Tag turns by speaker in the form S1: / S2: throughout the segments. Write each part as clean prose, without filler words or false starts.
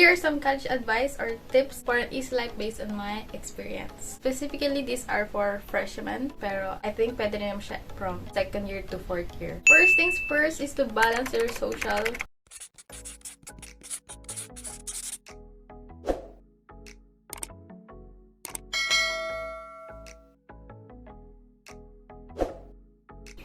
S1: Here are some college advice or tips for an easy life based on my experience. Specifically, these are for freshmen, pero I think pwede rin naman siya from second year to fourth year. First things first is to balance your social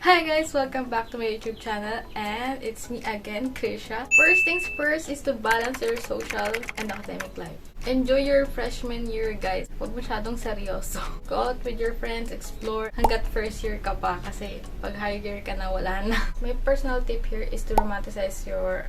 S1: Hi guys! Welcome back to my YouTube channel and it's me again, Krisha. First things first is to balance your social and academic life. Enjoy your freshman year, guys. Huwag masyadong seryoso. Go out with your friends, explore hanggat first year ka pa kasi pag higher year ka na, wala na. My personal tip here is to romanticize your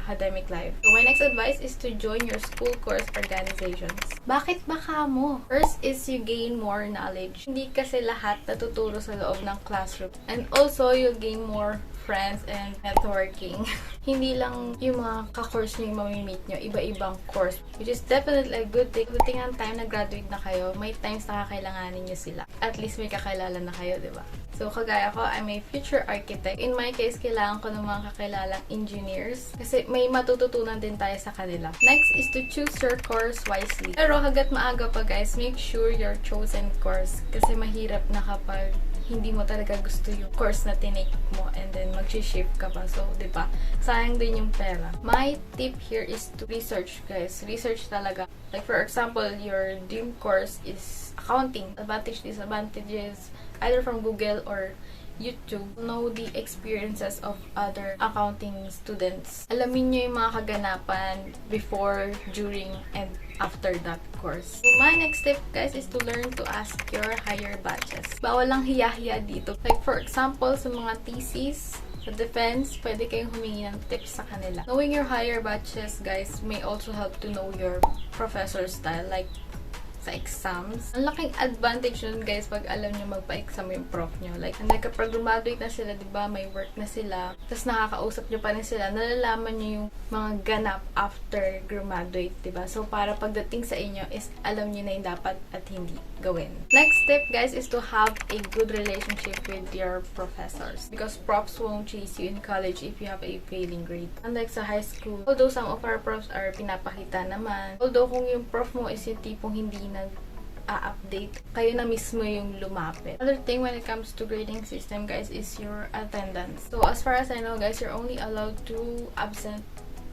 S1: academic life. So my next advice is to join your school course organizations. Bakit ba mo? First is you gain more knowledge. Hindi kasi lahat natuturo sa loob ng classroom. And also, you'll gain more friends and networking. Hindi lang yung mga ka-course nyo yung mamimit nyo, iba-ibang course. Which is definitely a good thing. Good thing ang time na graduate na kayo, may times na kakailanganin nyo sila. At least may kakilala na kayo, diba? So, kagaya ko, I'm a future architect. In my case, kailangan ko ng mga kakilalang engineers kasi may matututunan din tayo sa kanila. Next is to choose your course wisely. Pero hanggat maaga pa guys, make sure your chosen course kasi mahirap na kapag hindi mo talaga gusto yung course na tinake mo and then mag-shift ka pa. So, di ba? Sayang din yung pera. My tip here is to research, guys. Research talaga. Like, for example, your dream course is accounting. Advantage, disadvantages, either from Google or YouTube. Know the experiences of other accounting students. Alamin nyo yung mga kaganapan before, during, and after that course. So my next tip, guys, is to learn to ask your higher batches. Bawal lang hiya-hiya dito. Like for example, sa mga thesis, sa defense, pwede kayong humingi ng tips sa kanila. Knowing your higher batches, guys, may also help to know your professor's style. Like, sa exams. Ang laking advantage nun, guys, pag alam nyo magpa-exam yung prof nyo. Like, kapag graduate na sila, diba, may work na sila, tapos nakakausap nyo pa rin sila, nalalaman nyo yung mga ganap after graduate, diba? So, para pagdating sa inyo is alam nyo na yung dapat at hindi gawin. Next step, guys, is to have a good relationship with your professors. Because profs won't chase you in college if you have a failing grade. Unlike sa high school, although some of our profs are pinapakita naman, although kung yung prof mo is yung tipong hindi nag-update, kayo na mismo yung lumapit. Another thing when it comes to grading system, guys, is your attendance. So, as far as I know, guys, you're only allowed to absent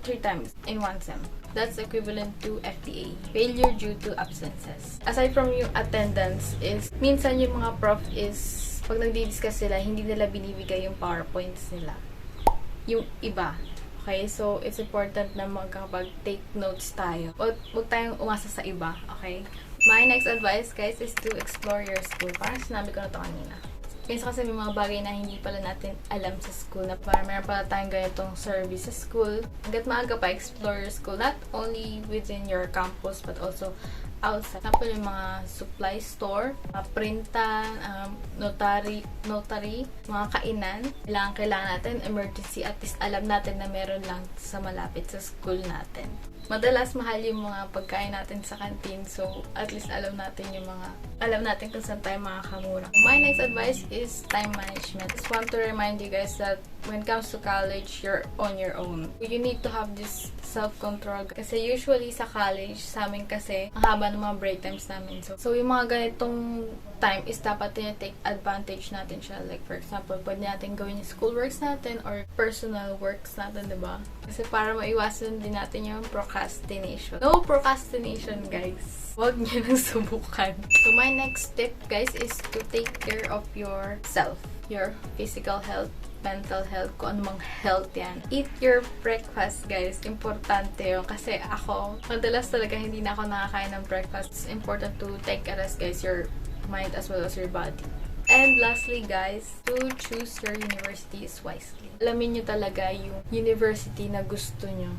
S1: 3 times in 1 sem. That's equivalent to FTA, failure due to absences. Aside from yung attendance is, minsan yung mga prof is, pag nagdi-discuss sila, hindi nila binibigay yung PowerPoints nila. Yung iba. Okay, so it's important na magkapag-take notes tayo. Huwag tayong umasa sa iba, okay? My next advice, guys, is to explore your school. Parang sinabi ko na ito kanina. Kasi may mga bagay na hindi pala natin alam sa school na parang meron pala tayong ganitong service sa school. Hanggat maaga pa, explore your school. Not only within your campus, but also outside. Example, yung mga supply store, mga printan, notary, mga kainan. Kailangan natin, emergency, at least alam natin na meron lang sa malapit sa school natin. Madalas mahal yung mga pagkain natin sa canteen, so at least alam natin kung saan tayo makakamura. My next advice is time management. I just want to remind you guys that when it comes to college, you're on your own. You need to have this self-control. Kasi usually sa college, sa amin kasi, ang haba ng mga break times namin. So yung mga ganitong time is dapat take advantage natin siya. Like for example, pwede natin gawin yung school works natin or personal works natin, diba? Kasi para maiwasan din natin yung procrastination. No procrastination, guys. Huwag niyo nang subukan. So my next tip, guys, is to take care of yourself. Your physical health, mental health, kung anumang health yan. Eat your breakfast, guys. Importante yun. Kasi ako, madalas talaga hindi na ako nakakain ng breakfast. It's important to take a rest, guys. Your mind as well as your body. And lastly, guys, to choose your universities wisely. Alamin nyo talaga yung university na gusto nyo.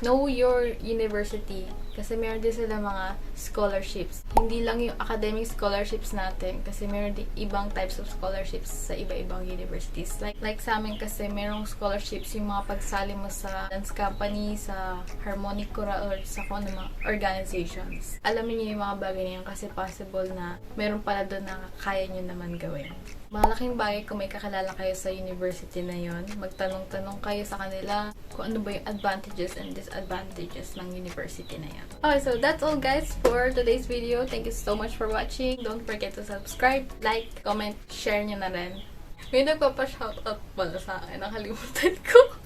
S1: Know your university Kasi meron din sila mga scholarships. Hindi lang yung academic scholarships natin kasi meron din ibang types of scholarships sa iba-ibang universities. Like sa amin kasi merong scholarships yung mga pagsali mo sa dance company, sa harmonic choral, or sa kung ano mga organizations. Alamin niyo yung mga bagay na yun kasi possible na meron pala doon na kaya nyo naman gawin. Malaking bagay kung may kakilala kayo sa university na yon. Magtanong-tanong kayo sa kanila kung ano ba yung advantages and disadvantages ng university na yan. Okay, so that's all guys for today's video. Thank you so much for watching. Don't forget to subscribe, like, comment, share nyo na rin. May nagpapa-shoutout pala sa akin. Nakalimutan ko.